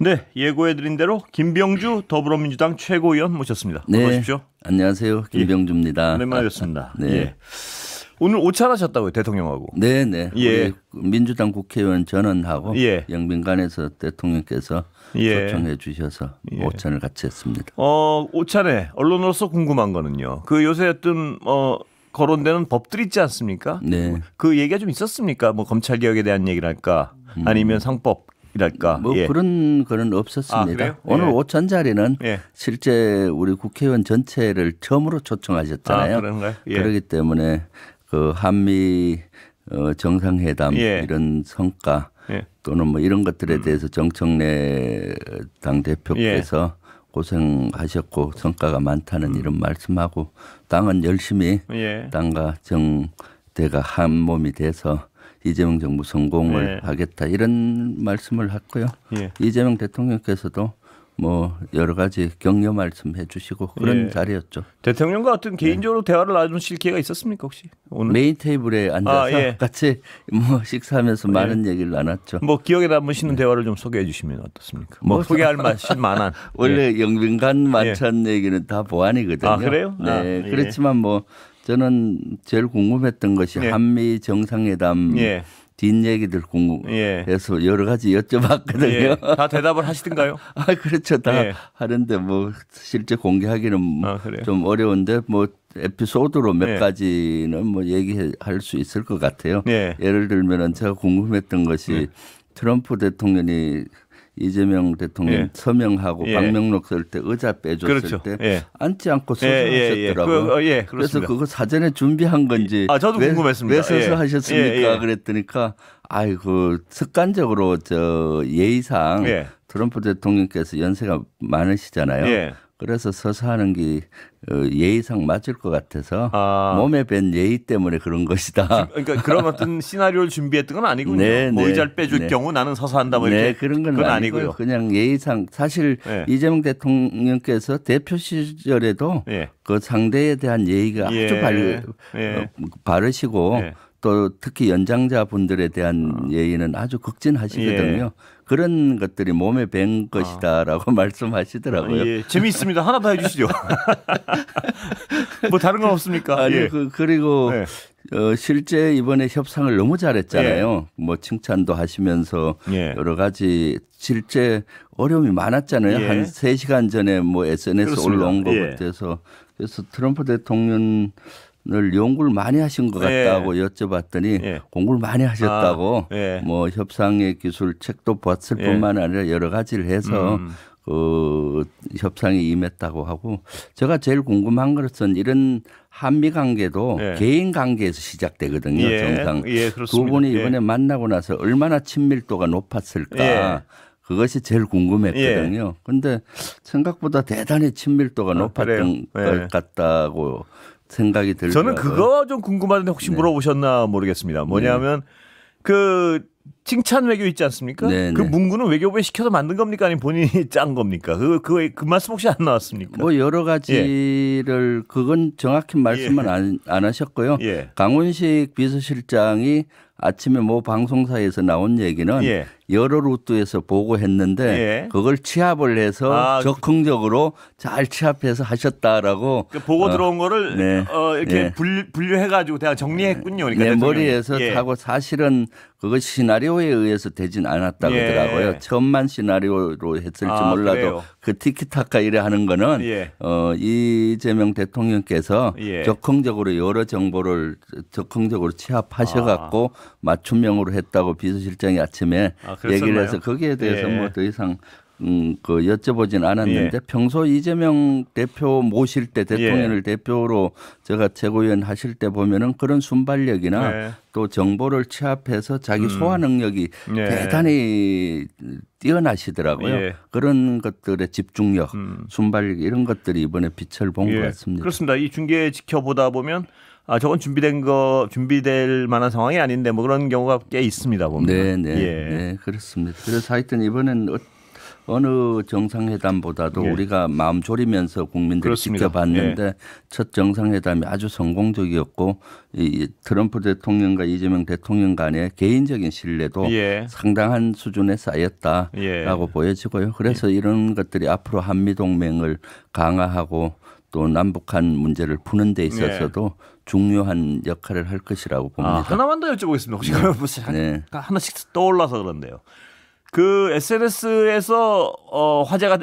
네, 예고해드린 대로 김병주 더불어민주당 최고위원 모셨습니다. 네, 어서 오십시오. 안녕하세요. 김병주입니다. 오랜만에 뵙습니다. 네. 예. 오늘 오찬하셨다고요, 대통령하고. 네네. 예. 우리 민주당 국회의원 전원하고 예. 영빈관에서 대통령께서 예. 초청해 주셔서 예. 오찬을 같이 했습니다. 오찬에 언론으로서 궁금한 거는요. 그 요새 어떤 거론되는 법들 있지 않습니까? 네. 그 얘기가 좀 있었습니까? 뭐 검찰 개혁에 대한 얘기랄까, 아니면 상법이랄까. 뭐 예. 그런 거는 아, 없었습니다. 그래요? 오늘 예. 오찬 자리는 예. 실제 우리 국회의원 전체를 처음으로 초청하셨잖아요. 아, 그런가요? 예. 그렇기 때문에 그 한미 정상회담 예. 이런 성과 예. 또는 뭐 이런 것들에 대해서 정청래 당 대표께서 고생하셨고 성과가 많다는 이런 말씀하고 당은 열심히 예. 당과 정대가 한 몸이 돼서 이재명 정부 성공을 예. 하겠다 이런 말씀을 했고요. 예. 이재명 대통령께서도 뭐 여러 가지 격려 말씀해 주시고 그런 예. 자리였죠. 대통령과 어떤 개인적으로 대화를 나누실 기회가 있었습니까 혹시 오늘? 메인 테이블에 앉아서 예. 같이 뭐 식사하면서 많은 얘기를 나눴죠. 뭐 기억에 남으시는 대화를 좀 소개해 주시면 어떻습니까? 뭐 소개할 맛이 많은. 원래 영빈관 만찬 얘기는 다 보안이거든요. 아, 그래요? 네. 아, 예. 그렇지만 뭐 저는 제일 궁금했던 것이 예. 한미 정상회담 예. 뒷얘기들 궁금해서 여러 가지 여쭤봤거든요. 예. 다 대답을 하시던가요? 아, 그렇죠. 다 예. 하는데 뭐 실제 공개하기는 그래요? 좀 어려운데 뭐 에피소드로 몇 예. 가지는 뭐 얘기할 수 있을 것 같아요. 예. 예를 들면은 제가 궁금했던 것이 트럼프 대통령이 이재명 대통령 예. 서명하고 예. 방명록 쓸 때 의자 빼줬을 그렇죠. 때 예. 앉지 않고 서서 예. 하셨더라고요. 예, 그래서 그렇습니다. 그거 사전에 준비한 건지 저도 왜, 궁금했습니다. 왜 서서 예. 하셨습니까? 예. 그랬더니까 아이고 습관적으로 저 예의상 예. 트럼프 대통령께서 연세가 많으시잖아요. 예. 그래서 서서 하는 게 예의상 맞을 것 같아서 아. 몸에 밴 예의 때문에 그런 것이다. 그러니까 그런 어떤 시나리오를 준비했던 건 아니군요. 네, 뭐 네. 의자를 빼줄 네. 경우 나는 서서 한다 뭐 네, 이렇게 그런 건 그건 아니고요. 아니고요. 그냥 예의상 사실 예. 이재명 대통령께서 대표 시절에도 예. 그 상대에 대한 예의가 예. 아주 예. 바르시고 예. 또 특히 연장자 분들에 대한 예의는 아주 극진하시거든요. 예. 그런 것들이 몸에 밴 것이다라고 말씀하시더라고요. 예. 재미있습니다. 하나 더 해주시죠. 뭐 다른 건 없습니까? 아니 예. 그리고 네. 실제 이번에 협상을 너무 잘했잖아요. 뭐 칭찬도 하시면서 예. 여러 가지 실제 어려움이 많았잖아요. 예. 한 3시간 전에 뭐 SNS 그렇습니다. 올라온 예. 것부터 그래서 트럼프 대통령을 연구를 많이 하신 것 같다고 여쭤봤더니 예. 공부를 많이 하셨다고 예. 뭐 협상의 기술 책도 봤을 예. 뿐만 아니라 여러 가지를 해서 그 협상에 임했다고 하고 제가 제일 궁금한 것은 이런 한미 관계도 예. 개인 관계에서 시작되거든요. 예. 정상 예, 두 그렇습니다. 분이 예. 이번에 만나고 나서 얼마나 친밀도가 높았을까. 예. 그것이 제일 궁금했거든요. 그런데 생각보다 대단히 친밀도가 높았던 그래요? 예. 것 같다고 생각이 들더라고요. 저는 그거 좀 궁금한데 혹시 물어보셨나 모르겠습니다. 뭐냐면 그 칭찬 외교 있지 않습니까? 네, 그 네. 문구는 외교부에 시켜서 만든 겁니까? 아니면 본인이 짠 겁니까? 그 말씀 혹시 안 나왔습니까? 뭐 여러 가지를 그건 정확히 말씀은 안 하셨고요. 예. 강훈식 비서실장이 아침에 뭐 방송사에서 나온 얘기는 예. 여러 루트에서 보고했는데 예. 그걸 취합을 해서 적극적으로 잘 취합해서 하셨다라고 그 보고 들어온 거를 네. 이렇게 네. 분류해가지고 대략 정리했군요. 그러니까 내 대통령이. 머리에서 예. 하고 사실은 그것이 시나리오에 의해서 되진 않았다고 예. 하더라고요. 처음만 시나리오로 했을지 몰라도 그래요? 그 티키타카 이래 하는 거는 예. 이재명 대통령께서 예. 적극적으로 여러 정보를 적극적으로 취합하셔갖고 맞춤형으로 했다고 비서실장이 아침에 얘기를 그랬었나요? 해서 거기에 대해서 예. 뭐 더 이상 그 여쭤보진 않았는데 예. 평소 이재명 대표 모실 때 대통령을 대표로 제가 최고위원 하실 때 보면은 그런 순발력이나 예. 또 정보를 취합해서 자기 소화 능력이 예. 대단히 뛰어나시더라고요. 예. 그런 것들의 집중력, 순발력 이런 것들이 이번에 빛을 본 것 같습니다. 그렇습니다. 이 중계 지켜보다 보면 저건 준비될 만한 상황이 아닌데 뭐 그런 경우가 꽤 있습니다. 보면. 네, 그렇습니다. 그래서 하여튼 이번엔 어느 정상회담보다도 예. 우리가 마음 졸이면서 국민들이 그렇습니다. 지켜봤는데 예. 첫 정상회담이 아주 성공적이었고 이 트럼프 대통령과 이재명 대통령 간의 개인적인 신뢰도 예. 상당한 수준에 쌓였다라고 예. 보여지고요. 그래서 이런 것들이 앞으로 한미동맹을 강화하고 또 남북한 문제를 푸는 데 있어서도 중요한 역할을 할 것이라고 봅니다. 하나만 더 여쭤보겠습니다. 혹시 네. 하나씩 떠올라서 그런데요. 그 SNS에서 화제가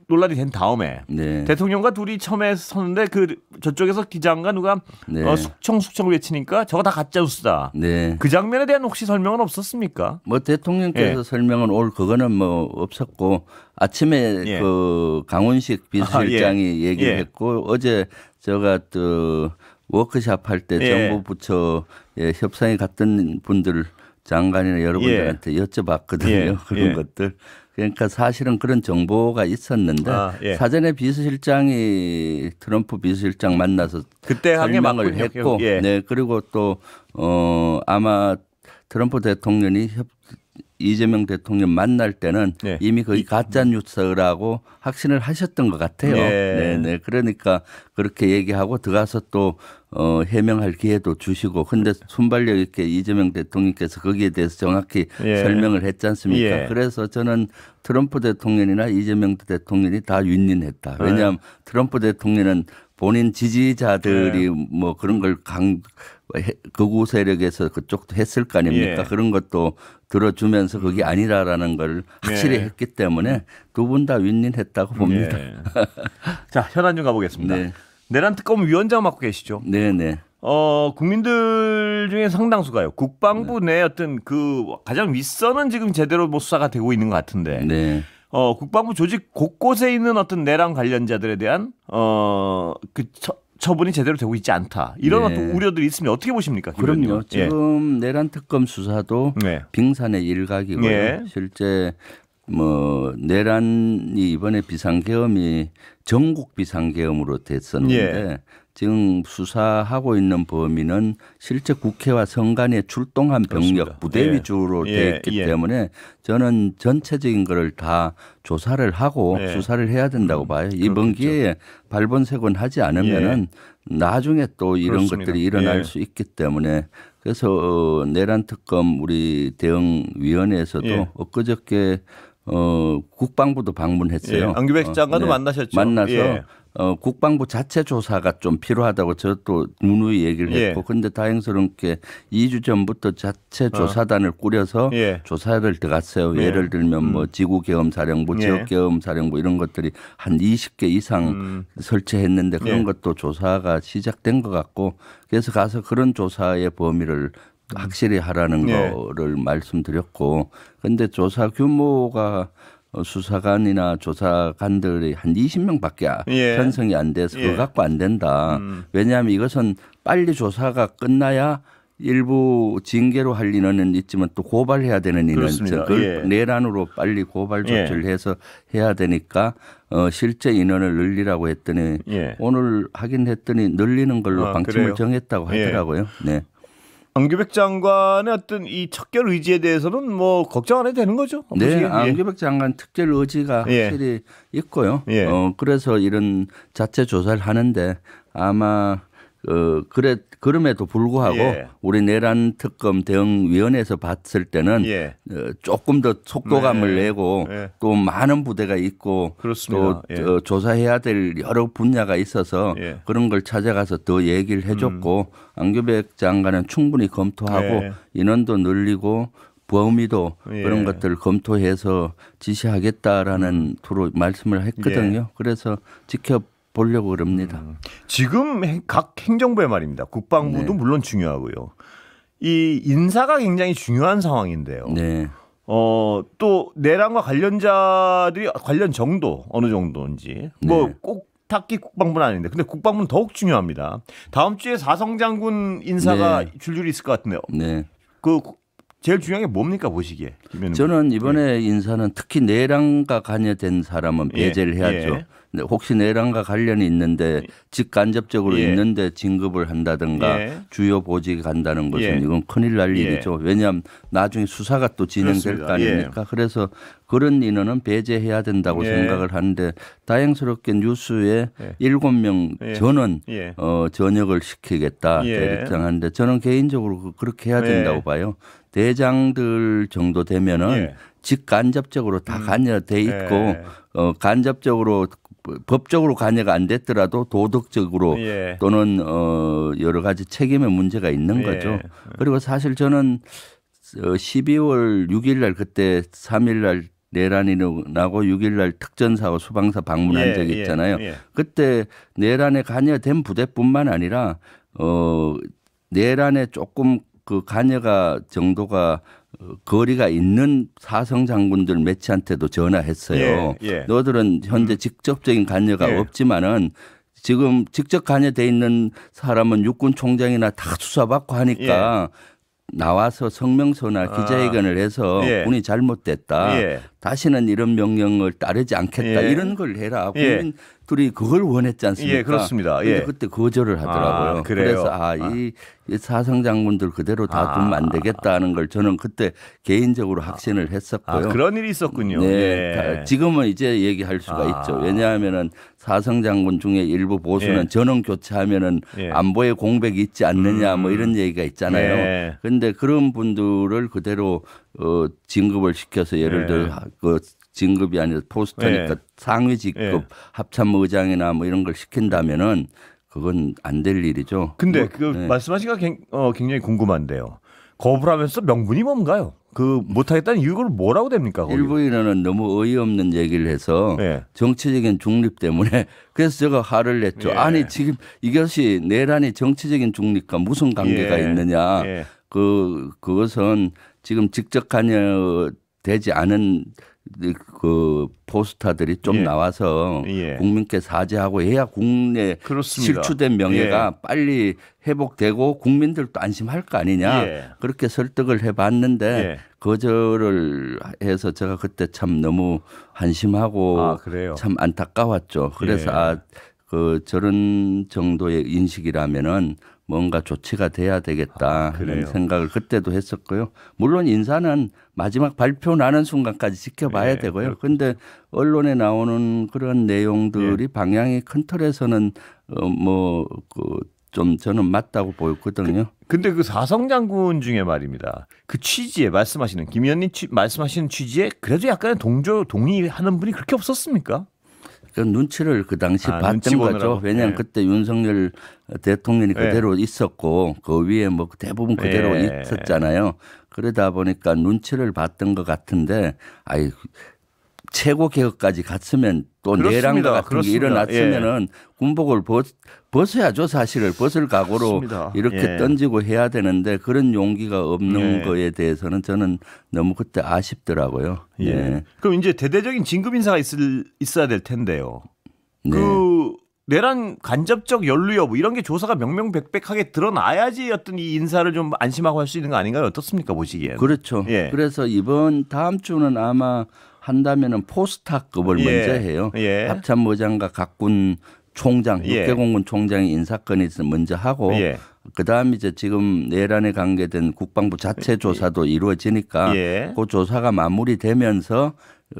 논란이 된 다음에 네. 대통령과 둘이 처음에 섰는데 그 저쪽에서 기자인가 누가 네. 숙청 외치니까 저거 다 가짜 뉴스다. 네. 그 장면에 대한 혹시 설명은 없었습니까? 뭐 대통령께서 예. 설명은 그거는 뭐 없었고 아침에 예. 그 강훈식 비서실장이 예. 얘기를 예. 했고 어제 제가 또 워크숍 할 때 예. 정부 부처에 협상에 갔던 분들 장관이나 여러분들한테 여쭤봤거든요. 예. 그런 예. 것들. 그러니까 사실은 그런 정보가 있었는데 예. 사전에 비서실장이 트럼프 비서실장 만나서 그때 한게 설명을 맞군요. 했고 예. 네 그리고 또 아마 트럼프 대통령이 이재명 대통령 만날 때는 네. 이미 거의 가짜 뉴스라고 확신을 하셨던 것 같아요. 네. 네. 그러니까 그렇게 얘기하고 들어가서 또 해명할 기회도 주시고 근데 순발력 있게 이재명 대통령께서 거기에 대해서 정확히 예. 설명을 했지 않습니까? 예. 그래서 저는 트럼프 대통령이나 이이재명 대통령이 다 윈윈했다. 왜냐하면 트럼프 대통령은 본인 지지자들이 뭐 그런 걸 극우 세력에서 그쪽도 했을 거 아닙니까? 예. 그런 것도 들어주면서 그게 아니라라는 걸 확실히 예. 했기 때문에 두 분 다 윈윈했다고 봅니다. 예. 자, 현안 좀 가보겠습니다. 네. 내란 특검 위원장 맡고 계시죠? 네네. 국민들 중에 상당수가요. 국방부 내 어떤 그 가장 윗선은 지금 제대로 뭐 수사가 되고 있는 것 같은데. 네. 국방부 조직 곳곳에 있는 어떤 내란 관련자들에 대한 처분이 제대로 되고 있지 않다. 이런 네. 어떤 우려들이 있으면 어떻게 보십니까? 그럼요. 예. 지금 내란 특검 수사도 네. 빙산의 일각이고요. 예. 실제 뭐 내란이 이번에 비상계엄이 전국 비상계엄으로 됐었는데 예. 지금 수사하고 있는 범인은 실제 국회와 성간에 출동한 병력 그렇습니다. 부대 예. 위주로 예. 되어 있기 예. 때문에 저는 전체적인 거를 다 조사를 하고 예. 수사를 해야 된다고 봐요. 이번 그렇겠죠. 기회에 발본색원 하지 않으면은 나중에 또 이런 그렇습니다. 것들이 일어날 예. 수 있기 때문에 그래서 내란 특검 우리 대응위원회에서도 예. 엊그저께 국방부도 방문했어요. 예. 안규백 장관도 네. 만나셨죠? 만나서 예. 국방부 자체 조사가 좀 필요하다고 저도 누누이 얘기를 예. 했고 근데 다행스럽게 2주 전부터 자체 조사단을 꾸려서 예. 조사를 들어갔어요. 예. 예를 들면 뭐 지구계엄사령부, 예. 지역계엄사령부 이런 것들이 한 20개 이상 설치했는데 그런 예. 것도 조사가 시작된 것 같고 그래서 가서 그런 조사의 범위를 확실히 하라는 예. 거를 말씀드렸고 근데 조사 규모가 수사관이나 조사관들이 한 20명밖에 예. 편성이 안 돼서 예. 그거 갖고 안 된다. 왜냐하면 이것은 빨리 조사가 끝나야 일부 징계로 할 인원은 있지만 또 고발해야 되는 인원 그렇습니다. 그걸 예. 내란으로 빨리 고발 조치를 예. 해서 해야 되니까 실제 인원을 늘리라고 했더니 예. 오늘 확인했더니 늘리는 걸로 방침을 그래요? 정했다고 예. 하더라고요. 네. 안규백 장관의 어떤 이 척결 의지에 대해서는 뭐 걱정 안 해도 되는 거죠? 네, 보시기에? 예. 안규백 장관 특별 의지가 예. 확실히 있고요. 예. 그래서 이런 자체 조사를 하는데 아마 그럼에도 불구하고 예. 우리 내란 특검 대응위원회에서 봤을 때는 예. 조금 더 속도감을 네. 내고 예. 또 많은 부대가 있고 그렇습니다. 또 예. 조사해야 될 여러 분야가 있어서 예. 그런 걸 찾아가서 더 얘기를 해줬고 안규백 장관은 충분히 검토하고 예. 인원도 늘리고 범위도 예. 그런 것들을 검토해서 지시하겠다라는 투로 말씀을 했거든요. 예. 그래서 지켜보려고 그럽니다. 지금 각 행정부의 말입니다. 국방부도 네. 물론 중요하고요. 이 인사가 굉장히 중요한 상황인데요. 네. 또 내란과 관련자들이 관련 정도 어느 정도인지 뭐 꼭 딱히 국방부는 아닌데 근데 국방부는 더욱 중요합니다. 다음 주에 사성 장군 인사가 네. 줄줄이 있을 것 같은데요. 네. 그 제일 중요한 게 뭡니까 보시기에? 저는 이번에 인사는 특히 내란과 관여된 사람은 배제를 해야죠. 예. 근데 혹시 내란과 관련이 있는데 직간접적으로 예. 있는데 진급을 한다든가 예. 주요 보직에 간다는 것은 예. 이건 큰일 날 예. 일이죠. 왜냐하면 나중에 수사가 또 진행될 그렇습니다. 거 아닙니까? 그래서 그런 인원은 배제해야 된다고 예. 생각을 하는데 다행스럽게 뉴스에 예. 7명 예. 전원 예. 전역을 시키겠다 예. 대립장하는데 저는 개인적으로 그렇게 해야 된다고 예. 봐요. 대장들 정도 되면은 예. 직간접적으로 다 관여돼 있고 예. 간접적으로 법적으로 관여가 안 됐더라도 도덕적으로 예. 또는 여러 가지 책임의 문제가 있는 예. 거죠. 그리고 사실 저는 12월 6일 날 그때 3일 날 내란이 나고 6일 날 특전사와 수방사 방문한 예. 적이 있잖아요. 예. 그때 내란에 관여된 부대뿐만 아니라 내란에 조금 그 관여가 정도가 거리가 있는 사성 장군들 매치한테도 전화했어요. 예. 예. 너들은 현재 직접적인 관여가 예. 없지만은 지금 직접 관여돼 있는 사람은 육군 총장이나 다 수사받고 하니까 나와서 성명서나 기자회견을 해서 예. 군이 잘못됐다. 예. 다시는 이런 명령을 따르지 않겠다. 예. 이런 걸 해라. 예. 국민들이 그걸 원했지 않습니까? 예, 그렇습니다. 그런데 예. 그때 거절을 하더라고요. 그래요? 그래서 이 사성 장군들 그대로 다 두면 안 되겠다는 걸 저는 그때 개인적으로 확신을 했었고요. 그런 일이 있었군요. 네, 예. 지금은 이제 얘기할 수가 있죠. 왜냐하면은 사성 장군 중에 일부 보수는 예. 전원 교체하면은 예. 안보에 공백이 있지 않느냐 뭐 이런 얘기가 있잖아요. 예. 그런데 그런 분들을 그대로 진급을 시켜서 예를 예. 들어 그 진급이 아니라 포스터니까 예. 상위 직급 예. 합참의장이나 뭐 이런 걸 시킨다면은 그건 안 될 일이죠. 근데 뭐, 그 말씀하신 거 굉장히 궁금한데요. 거부를 하면서 명분이 뭔가요? 그 못하겠다는 이유가 뭐라고 됩니까? 거기? 일부 인원은 너무 어이없는 얘기를 해서 예. 정치적인 중립 때문에 그래서 제가 화를 냈죠. 예. 아니 지금 이것이 내란이 정치적인 중립과 무슨 관계가 예. 있느냐. 예. 그것은 지금 직접 관여되지 않은 그 포스터들이 좀 예. 나와서 예. 국민께 사죄하고 해야 국내 그렇습니다. 실추된 명예가 빨리 회복되고 국민들도 안심할 거 아니냐. 예. 그렇게 설득을 해봤는데 예. 거절을 해서 제가 그때 참 너무 한심하고 그래요? 참 안타까웠죠. 그래서 예. 그 저런 정도의 인식이라면은 뭔가 조치가 돼야 되겠다 그래요? 하는 생각을 그때도 했었고요. 물론 인사는 마지막 발표 나는 순간까지 지켜봐야 예, 되고요. 그런데 언론에 나오는 그런 내용들이 방향이 큰 틀에서는 좀 저는 맞다고 보였거든요. 근데 그 사성 장군 중에 말입니다. 그 취지에 말씀하시는 김 의원님 말씀하시는 취지에 그래도 약간의 동의하는 분이 그렇게 없었습니까? 그 눈치를 그 당시 눈치 봤던 거죠. 보느라고. 왜냐하면 예. 그때 윤석열 대통령이 예. 그대로 있었고 그 위에 뭐 대부분 그대로 예. 있었잖아요. 그러다 보니까 눈치를 봤던 것 같은데 최고 개혁까지 갔으면 또 그렇습니다. 내란과 같은 그렇습니다. 게 일어났으면은 군복을 벗어야죠. 사실을 벗을 각오로 맞습니다. 이렇게 예. 던지고 해야 되는데 그런 용기가 없는 예. 거에 대해서는 저는 너무 그때 아쉽더라고요. 예. 예. 그럼 이제 대대적인 진급 인사가 있어야 될 텐데요. 네. 그 내란 간접적 연루 여부 이런 게 조사가 명명백백하게 드러나야지 어떤 이 인사를 좀 안심하고 할 수 있는 거 아닌가요? 어떻습니까 보시기에? 그렇죠. 예. 그래서 다음 주는 아마 한다면은 포스타급을 예. 먼저 해요. 예. 합참의장과 각군 총장, 예. 육개공군 총장이 인사권이 있어 먼저 하고 예. 그다음 이제 지금 내란에 관계된 국방부 자체 조사도 이루어지니까 예. 그 조사가 마무리되면서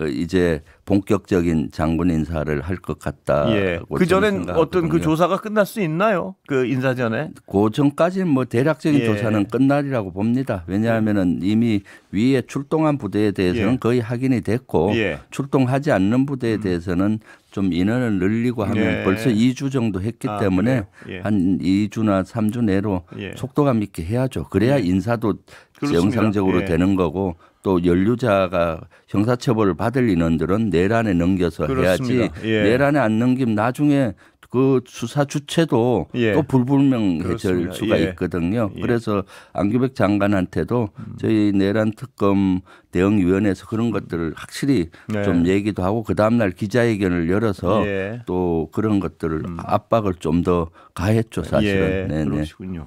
이제 본격적인 장군 인사를 할 것 같다. 예. 그 전엔 어떤 그 조사가 끝날 수 있나요? 그 인사 전에? 그 전까지는 뭐 대략적인 예. 조사는 끝날이라고 봅니다. 왜냐하면은 이미 위에 출동한 부대에 대해서는 예. 거의 확인이 됐고 예. 출동하지 않는 부대에 대해서는 좀 인원을 늘리고 하면 예. 벌써 2주 정도 했기 때문에 그래요? 예. 한 2주나 3주 내로 예. 속도감 있게 해야죠. 그래야 인사도 그렇습니다. 정상적으로 예. 되는 거고 또 연루자가 형사처벌을 받을 인원들은 내란에 넘겨서 그렇습니다. 해야지 예. 내란에 안 넘기면 나중에 그 수사 주체도 예. 또 불분명해질 그렇습니다. 수가 예. 있거든요. 예. 그래서 안규백 장관한테도 저희 내란 특검 대응위원회에서 그런 것들을 확실히 네. 좀 얘기도 하고 그 다음날 기자회견을 열어서 예. 또 그런 것들을 압박을 좀 더 가했죠 사실은. 예. 네네. 그러시군요.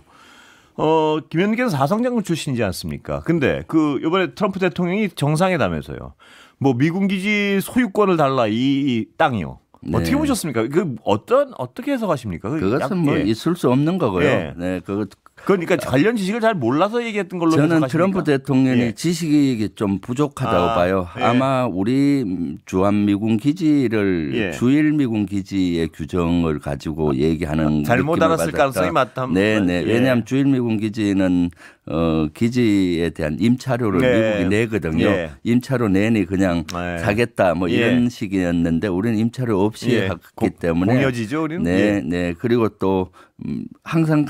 김현기는 사성장군 출신이지 않습니까? 근데 그 이번에 트럼프 대통령이 정상회담에서요. 뭐 미군 기지 소유권을 달라 이 땅이요. 네. 어떻게 보셨습니까? 그 어떻게 해석하십니까? 그것은 뭐 있을 수 없는 거고요. 예. 네, 그러니까 관련 지식을 잘 몰라서 얘기했던 걸로 저는 해석하십니까? 트럼프 대통령이 예. 지식이 좀 부족하다고 봐요. 예. 아마 우리 주한미군 기지를 예. 주일미군 기지의 규정을 가지고 얘기하는 잘못 느낌을 알았을 받았다. 가능성이 많다. 네네. 예. 왜냐하면 주일미군 기지는 기지에 대한 임차료를 네. 미국이 내거든요. 예. 임차료 내니 그냥 예. 사겠다 뭐 이런 예. 식이었는데 우리는 임차료 없이 예. 했기 때문에 공여지죠, 우리는. 네, 예. 네. 그리고 또 항상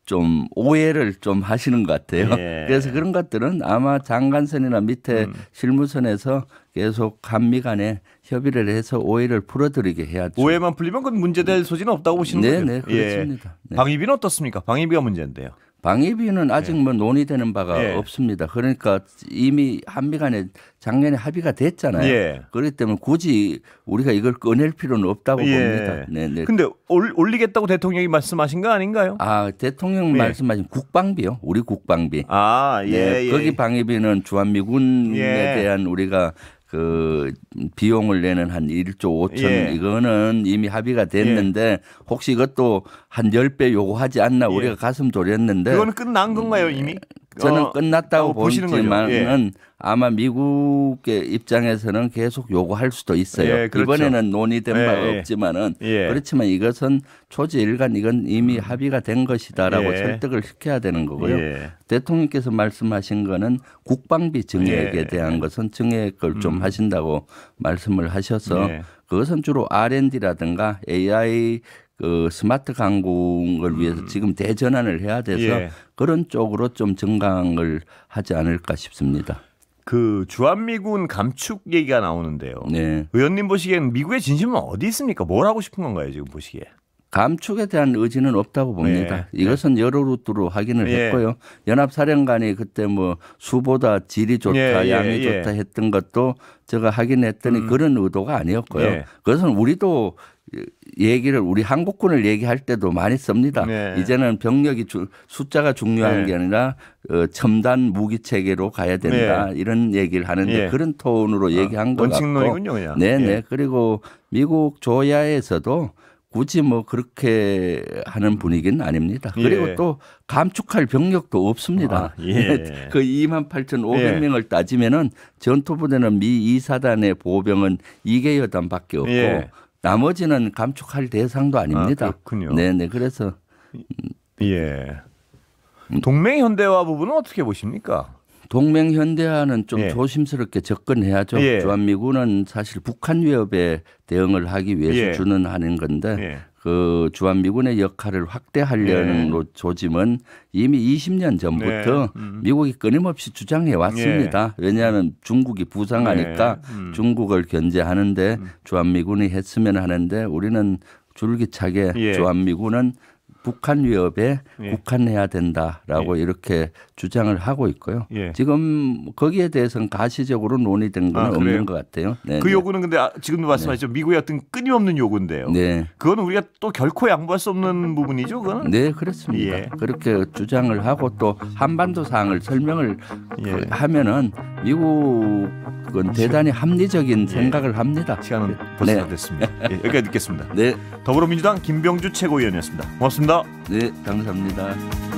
좀 오해를 좀 하시는 것 같아요. 예. 그래서 그런 것들은 아마 장관선이나 밑에 실무선에서 계속 한미 간에 협의를 해서 오해를 풀어드리게 해야죠. 오해만 풀리면 그건 문제될 소지는 없다고 보시는 거죠? 네, 그렇습니다. 네. 방위비는 어떻습니까? 방위비가 문제인데요. 방위비는 아직 뭐 논의되는 바가 예. 없습니다. 그러니까 이미 한미 간에 작년에 합의가 됐잖아요. 예. 그렇기 때문에 굳이 우리가 이걸 꺼낼 필요는 없다고 봅니다. 네, 네. 근데 올리겠다고 대통령이 말씀하신 거 아닌가요? 대통령 예. 말씀하신 국방비요. 우리 국방비. 예, 네, 예. 거기 방위비는 주한미군에 예. 대한 우리가 그 비용을 내는 한 1조 5천 예. 이거는 이미 합의가 됐는데 혹시 이것도 한 10배 요구하지 않나 예. 우리가 가슴 졸였는데 그거는 끝난 건가요, 이미? 저는 끝났다고 보시는 거죠. 보지만은 아마 미국의 입장에서는 계속 요구할 수도 있어요. 예, 그렇죠. 이번에는 논의된 예, 바가 예. 없지만은 예. 그렇지만 이것은 초지일간 이건 이미 합의가 된 것이다라고 예. 설득을 시켜야 되는 거고요. 예. 대통령께서 말씀하신 거는 국방비 증액에 예. 대한 것은 증액을 좀 하신다고 말씀을 하셔서 예. 그것은 주로 R&D라든가 AI 그 스마트 강국을 위해서 지금 대전환을 해야 돼서 예. 그런 쪽으로 좀 증강을 하지 않을까 싶습니다. 그 주한미군 감축 얘기가 나오는데요. 네. 의원님 보시기엔 미국의 진심은 어디 있습니까? 뭘 하고 싶은 건가요, 지금 보시기에? 감축에 대한 의지는 없다고 봅니다. 네. 이것은 여러 루트로 확인을 예. 했고요. 연합사령관이 그때 뭐 수보다 질이 좋다, 예, 예, 양이 예. 좋다 했던 것도 제가 확인했더니 그런 의도가 아니었고요. 예. 그것은 우리도 우리 한국군을 얘기할 때도 많이 씁니다. 네. 이제는 병력이 숫자가 중요한 네. 게 아니라 첨단 무기 체계로 가야 된다. 이런 얘기를 하는데 예. 그런 톤으로 얘기한 것 같고. 원칙론이군요, 그냥. 네네. 예. 그리고 미국 조야에서도 굳이 뭐 그렇게 하는 분위기는 아닙니다. 그리고 예. 또 감축할 병력도 없습니다. 예. 그 28,500명을 따지면은 전투부대는 미 2사단의 보병은 2개 여단밖에 없고 예. 나머지는 감축할 대상도 아닙니다. 그렇군요. 네네. 그래서 예. 동맹 현대화 부분은 어떻게 보십니까? 동맹 현대화는 좀 예. 조심스럽게 접근해야죠. 예. 주한미군은 사실 북한 위협에 대응을 하기 위해서 예. 주는 하는 건데 예. 그 주한미군의 역할을 확대하려는 예. 조짐은 이미 20년 전부터 네. 미국이 끊임없이 주장해 왔습니다. 왜냐하면 중국이 부상하니까 네. 중국을 견제하는데 주한미군이 했으면 하는데 우리는 줄기차게 예. 주한미군은 북한 위협에 예. 국한해야 된다라고 이렇게 주장을 하고 있고요. 예. 지금 거기에 대해서는 가시적으로 논의된 건 그래요? 없는 것 같아요. 네, 그 네. 요구는 근데 지금도 말씀하셨죠. 미국의 어떤 끊임없는 요구인데요. 네. 그건 우리가 또 결코 양보할 수 없는 부분이죠. 그거는. 네, 그렇습니다. 예. 그렇게 주장을 하고 또 한반도 사항을 설명을 예. 하면은 미국은 대단히 합리적인 생각을 합니다. 시간은 벌써 네. 다 됐습니다. 예, 여기까지 듣겠습니다. 네, 더불어민주당 김병주 최고위원이었습니다. 고맙습니다. 네, 감사합니다.